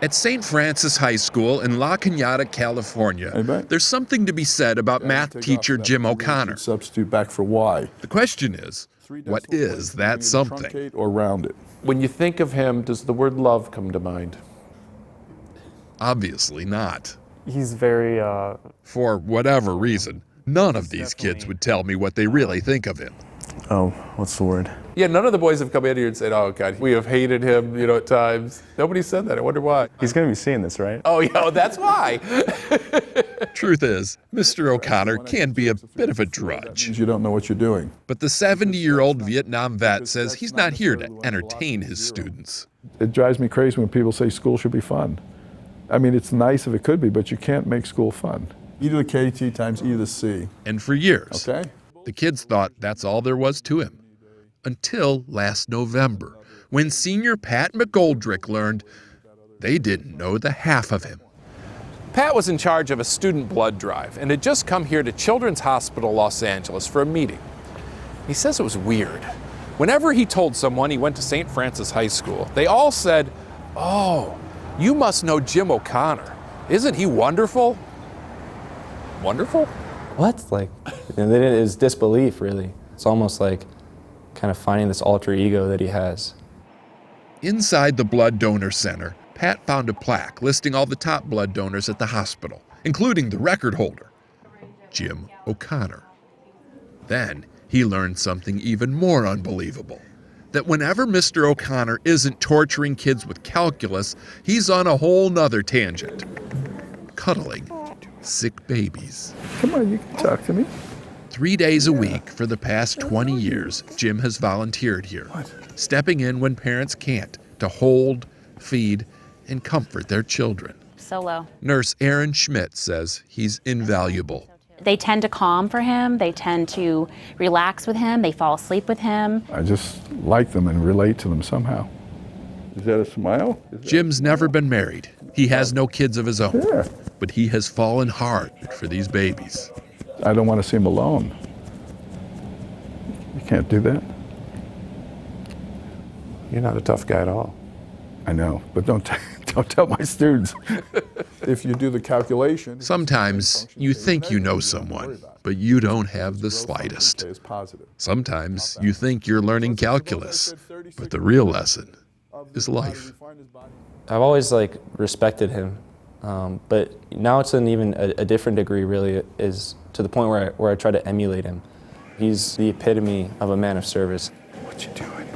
At St. Francis High School in La Cañada, California, there's something to be said about math teacher Jim O'Connor. Substitute back for y. The question is, what is that something? Truncate or round it. When you think of him, does the word love come to mind? Obviously not. He's very, For whatever reason, none of these kids would tell me what they really think of him. Oh, what's the word? Yeah, none of the boys have come in here and said, oh God, we have hated him, at times. Nobody said that. I wonder why. He's going to be seeing this, right? Oh, yeah, that's why. Truth is, Mr. O'Connor can be a bit of a drudge. You don't know what you're doing. But the 70-year-old Vietnam vet says he's not here to entertain his students. It drives me crazy when people say school should be fun. I mean, it's nice if it could be, but you can't make school fun. E to the KT times E to the C. And for years, Okay? the kids thought that's all there was to him. Until last November, when senior Pat McGoldrick learned they didn't know the half of him. Pat was in charge of a student blood drive and had just come here to Children's Hospital Los Angeles for a meeting. He says it was weird. Whenever he told someone he went to St. Francis High School, they all said, oh, you must know Jim O'Connor. Isn't he wonderful? Wonderful? What? It's disbelief, really. It's almost like kind of finding this alter ego that he has. Inside the blood donor center, Pat found a plaque listing all the top blood donors at the hospital, including the record holder, Jim O'Connor. Then he learned something even more unbelievable, that whenever Mr. O'Connor isn't torturing kids with calculus, he's on a whole nother tangent, cuddling sick babies. Come on, you can talk to me. 3 days a week for the past 20 years, Jim has volunteered here, stepping in when parents can't to hold, feed, and comfort their children. Solo. Nurse Erin Schmidt says he's invaluable. They tend to calm for him. They tend to relax with him. They fall asleep with him. I just like them and relate to them somehow. Is that a smile? Jim's never been married. He has no kids of his own. Yeah. But he has fallen hard for these babies. I don't want to see him alone. You can't do that. You're not a tough guy at all. I know, but don't tell my students. If you do the calculation. Sometimes you think you know someone, but you don't have the slightest. Sometimes you think you're learning calculus, but the real lesson is life. I've always respected him, but now it's in even a different degree, really, is to the point where I try to emulate him. He's the epitome of a man of service. What you doing?